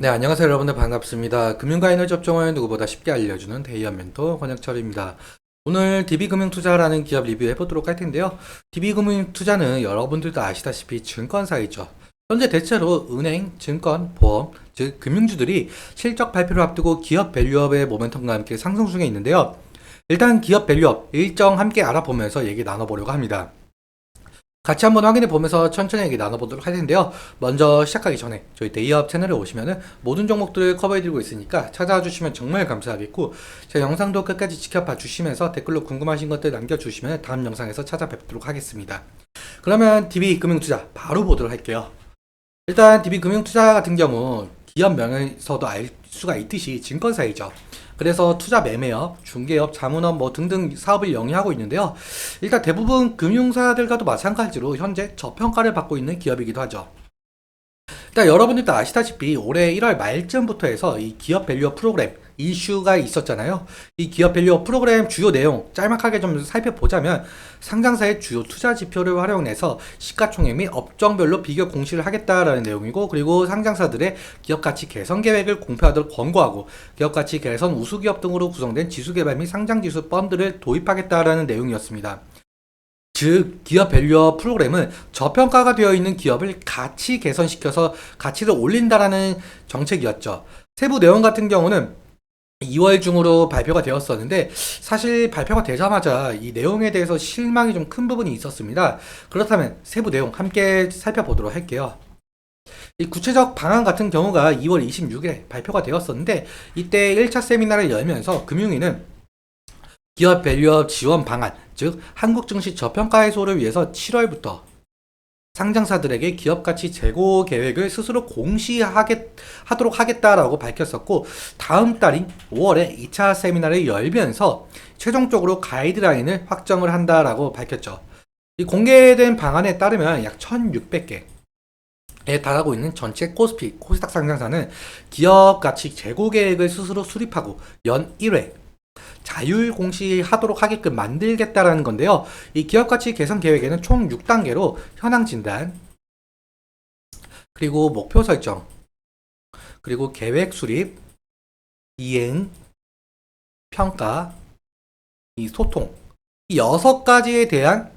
네, 안녕하세요. 여러분들 반갑습니다. 금융과 에너지 업종을 누구보다 쉽게 알려주는 대의원 멘토 권혁철입니다. 오늘 DB금융투자라는 기업 리뷰해 보도록 할 텐데요. DB금융투자는 여러분들도 아시다시피 증권사이죠. 현재 대체로 은행, 증권, 보험, 즉 금융주들이 실적 발표를 앞두고 기업 밸류업의 모멘텀과 함께 상승 중에 있는데요. 일단 기업 밸류업 일정 함께 알아보면서 얘기 나눠보려고 합니다. 같이 한번 확인해 보면서 천천히 얘기 나눠보도록 할 텐데요. 먼저 시작하기 전에 저희 데이업 채널에 오시면은 모든 종목들을 커버해드리고 있으니까 찾아와 주시면 정말 감사하겠고, 제 영상도 끝까지 지켜봐 주시면서 댓글로 궁금하신 것들 남겨주시면 다음 영상에서 찾아뵙도록 하겠습니다. 그러면 DB금융투자 바로 보도록 할게요. 일단 DB금융투자 같은 경우 기업 명에서도 알 수가 있듯이 증권사이죠. 그래서 투자 매매업, 중개업, 자문업 뭐 등등 사업을 영위하고 있는데요. 일단 대부분 금융사들과도 마찬가지로 현재 저평가를 받고 있는 기업이기도 하죠. 일단 여러분들도 아시다시피 올해 1월 말쯤부터 해서 이 기업 밸류업 프로그램 이슈가 있었잖아요. 이 기업 밸류업 프로그램 주요 내용 짤막하게 좀 살펴보자면, 상장사의 주요 투자 지표를 활용해서 시가총액 및 업종별로 비교 공시를 하겠다라는 내용이고, 그리고 상장사들의 기업 가치 개선 계획을 공표하도록 권고하고, 기업 가치 개선 우수기업 등으로 구성된 지수 개발 및 상장 지수 펀드를 도입하겠다라는 내용이었습니다. 즉 기업 밸류업 프로그램은 저평가가 되어 있는 기업을 가치 개선시켜서 가치를 올린다라는 정책이었죠. 세부 내용 같은 경우는 2월 중으로 발표가 되었었는데, 사실 발표가 되자마자 이 내용에 대해서 실망이 좀 큰 부분이 있었습니다. 그렇다면 세부 내용 함께 살펴보도록 할게요. 이 구체적 방안 같은 경우가 2월 26일에 발표가 되었었는데, 이때 1차 세미나를 열면서 금융위는 기업 밸류업 지원 방안, 즉 한국 증시 저평가 해소를 위해서 7월부터 상장사들에게 기업 가치 재고 계획을 스스로 공시하도록 하겠다라고 밝혔었고, 다음 달인 5월에 2차 세미나를 열면서 최종적으로 가이드라인을 확정을 한다라고 밝혔죠. 이 공개된 방안에 따르면 약 1,600개에 달하고 있는 전체 코스피, 코스닥 상장사는 기업 가치 재고 계획을 스스로 수립하고 연 1회 자율 공시하도록 하게끔 만들겠다라는 건데요. 이 기업가치 개선 계획에는 총 6단계로 현황 진단, 그리고 목표 설정, 그리고 계획 수립, 이행, 평가, 이 소통, 이 6가지에 대한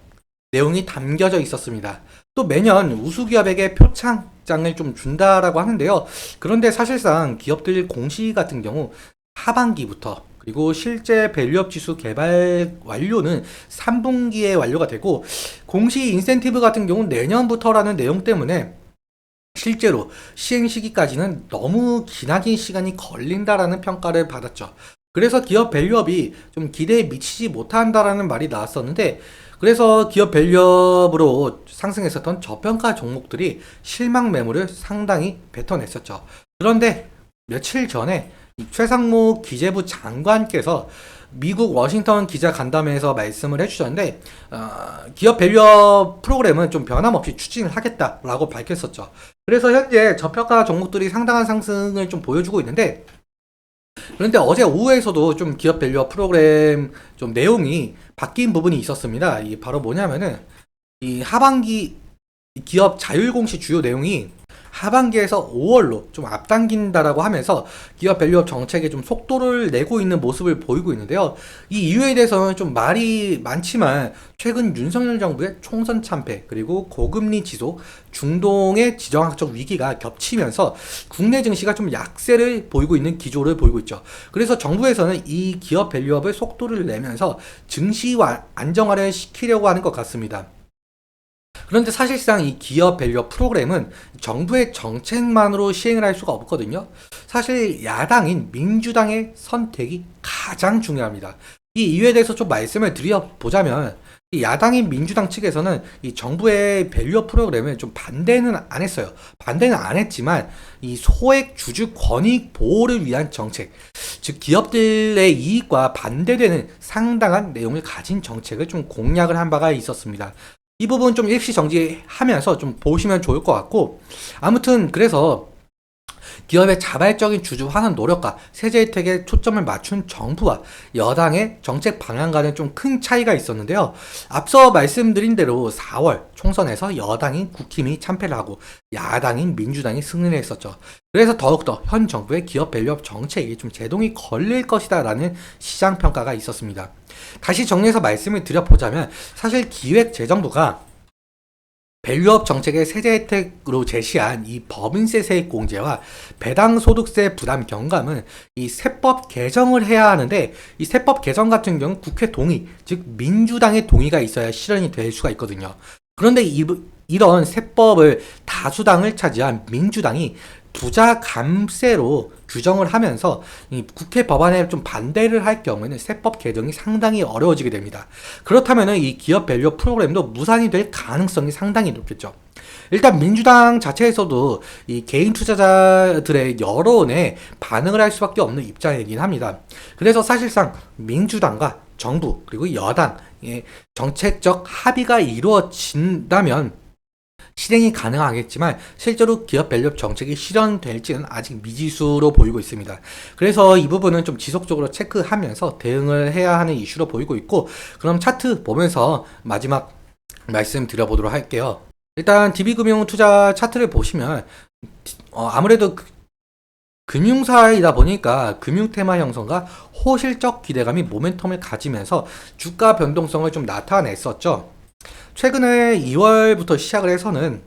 내용이 담겨져 있었습니다. 또 매년 우수기업에게 표창장을 좀 준다라고 하는데요. 그런데 사실상 기업들 공시 같은 경우 하반기부터, 그리고 실제 밸류업 지수 개발 완료는 3분기에 완료가 되고, 공시 인센티브 같은 경우는 내년부터라는 내용 때문에 실제로 시행 시기까지는 너무 기나긴 시간이 걸린다라는 평가를 받았죠. 그래서 기업 밸류업이 좀 기대에 미치지 못한다라는 말이 나왔었는데, 그래서 기업 밸류업으로 상승했었던 저평가 종목들이 실망 매물을 상당히 뱉어냈었죠. 그런데 며칠 전에 최상무 기재부 장관께서 미국 워싱턴 기자 간담회에서 말씀을 해주셨는데, 기업 밸류업 프로그램은 좀 변함없이 추진을 하겠다라고 밝혔었죠. 그래서 현재 저평가 종목들이 상당한 상승을 좀 보여주고 있는데, 그런데 어제 오후에서도 좀 기업 밸류업 프로그램 좀 내용이 바뀐 부분이 있었습니다. 이 바로 뭐냐면은, 이 하반기 기업 자율공시 주요 내용이 하반기에서 5월로 좀 앞당긴다라고 하면서 기업 밸류업 정책에 좀 속도를 내고 있는 모습을 보이고 있는데요. 이 이유에 대해서는 좀 말이 많지만, 최근 윤석열 정부의 총선 참패, 그리고 고금리 지속, 중동의 지정학적 위기가 겹치면서 국내 증시가 좀 약세를 보이고 있는 기조를 보이고 있죠. 그래서 정부에서는 이 기업 밸류업을 속도를 내면서 증시와 안정화를 시키려고 하는 것 같습니다. 그런데 사실상 이 기업 밸류업 프로그램은 정부의 정책만으로 시행을 할 수가 없거든요. 사실 야당인 민주당의 선택이 가장 중요합니다. 이 이유에 대해서 좀 말씀을 드려보자면, 이 야당인 민주당 측에서는 이 정부의 밸류업 프로그램을 좀 반대는 안 했어요. 반대는 안 했지만 이 소액 주주 권익 보호를 위한 정책, 즉 기업들의 이익과 반대되는 상당한 내용을 가진 정책을 좀 공약을 한 바가 있었습니다. 이 부분 좀 일시 정지하면서 좀 보시면 좋을 것 같고, 아무튼 그래서 기업의 자발적인 주주환원 노력과 세제 혜택에 초점을 맞춘 정부와 여당의 정책 방향과는 좀 큰 차이가 있었는데요. 앞서 말씀드린 대로 4월 총선에서 여당인 국힘이 참패를 하고 야당인 민주당이 승리를 했었죠. 그래서 더욱더 현 정부의 기업 밸류업 정책이 좀 제동이 걸릴 것이다라는 시장 평가가 있었습니다. 다시 정리해서 말씀을 드려보자면 사실 기획재정부가 밸류업 정책의 세제 혜택으로 제시한 이 법인세 세액 공제와 배당 소득세 부담 경감은 이 세법 개정을 해야 하는데, 이 세법 개정 같은 경우 국회 동의, 즉 민주당의 동의가 있어야 실현이 될 수가 있거든요. 그런데 이런 세법을 다수당을 차지한 민주당이 부자 감세로 규정을 하면서 이 국회 법안에 좀 반대를 할 경우에는 세법 개정이 상당히 어려워지게 됩니다. 그렇다면 이 기업 밸류 프로그램도 무산이 될 가능성이 상당히 높겠죠. 일단 민주당 자체에서도 이 개인 투자자들의 여론에 반응을 할 수밖에 없는 입장이긴 합니다. 그래서 사실상 민주당과 정부 그리고 여당의 정책적 합의가 이루어진다면 실행이 가능하겠지만 실제로 기업 밸류업 정책이 실현될지는 아직 미지수로 보이고 있습니다. 그래서 이 부분은 좀 지속적으로 체크하면서 대응을 해야 하는 이슈로 보이고 있고, 그럼 차트 보면서 마지막 말씀 드려보도록 할게요. 일단 DB금융투자 차트를 보시면 아무래도 금융사이다 보니까 금융 테마 형성과 호실적 기대감이 모멘텀을 가지면서 주가 변동성을 좀 나타냈었죠. 최근에 2월부터 시작을 해서는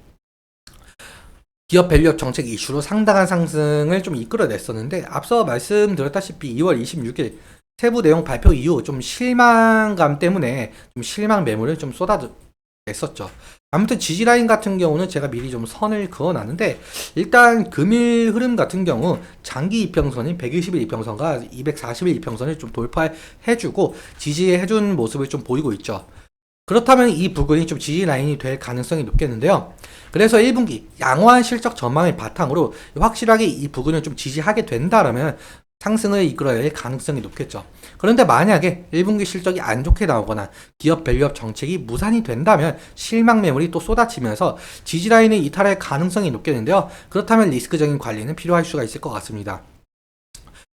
기업 밸류업 정책 이슈로 상당한 상승을 좀 이끌어냈었는데, 앞서 말씀드렸다시피 2월 26일 세부 내용 발표 이후 좀 실망감 때문에 좀 실망 매물을 좀 쏟아냈었죠. 아무튼 지지라인 같은 경우는 제가 미리 좀 선을 그어놨는데, 일단 금일 흐름 같은 경우 장기 이평선인 120일 이평선과 240일 이평선을 좀 돌파해주고 지지해준 모습을 좀 보이고 있죠. 그렇다면 이 부분이 좀 지지 라인이 될 가능성이 높겠는데요. 그래서 1분기 양호한 실적 전망을 바탕으로 확실하게 이 부분을 좀 지지하게 된다라면 상승을 이끌어낼 가능성이 높겠죠. 그런데 만약에 1분기 실적이 안 좋게 나오거나 기업 밸류업 정책이 무산이 된다면 실망 매물이 또 쏟아지면서 지지 라인을 이탈할 가능성이 높겠는데요. 그렇다면 리스크적인 관리는 필요할 수가 있을 것 같습니다.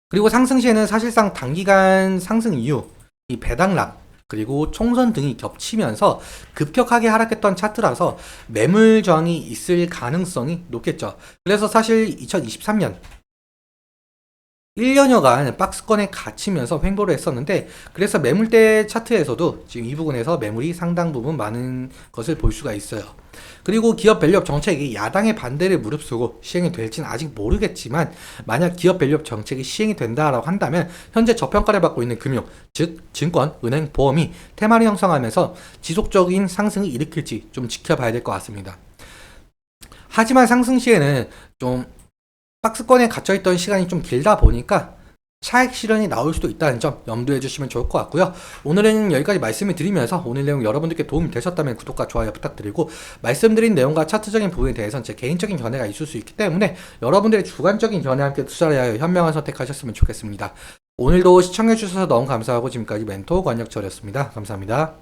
그리고 상승 시에는 사실상 단기간 상승 이후 이 배당락 그리고 총선 등이 겹치면서 급격하게 하락했던 차트라서 매물 저항이 있을 가능성이 높겠죠. 그래서 사실 2023년 1년여간 박스권에 갇히면서 횡보를 했었는데, 그래서 매물대 차트에서도 지금 이 부분에서 매물이 상당 부분 많은 것을 볼 수가 있어요. 그리고 기업 밸류업 정책이 야당의 반대를 무릅쓰고 시행이 될지는 아직 모르겠지만, 만약 기업 밸류업 정책이 시행이 된다라고 한다면 현재 저평가를 받고 있는 금융, 즉 증권, 은행, 보험이 테마를 형성하면서 지속적인 상승을 일으킬지 좀 지켜봐야 될 것 같습니다. 하지만 상승 시에는 좀 박스권에 갇혀있던 시간이 좀 길다 보니까 차익 실현이 나올 수도 있다는 점 염두해 주시면 좋을 것 같고요. 오늘은 여기까지 말씀을 드리면서 오늘 내용 여러분들께 도움이 되셨다면 구독과 좋아요 부탁드리고, 말씀드린 내용과 차트적인 부분에 대해서는 제 개인적인 견해가 있을 수 있기 때문에 여러분들의 주관적인 견해와 함께 투자를 하여 현명한 선택하셨으면 좋겠습니다. 오늘도 시청해 주셔서 너무 감사하고 지금까지 멘토 권혁철이었습니다. 감사합니다.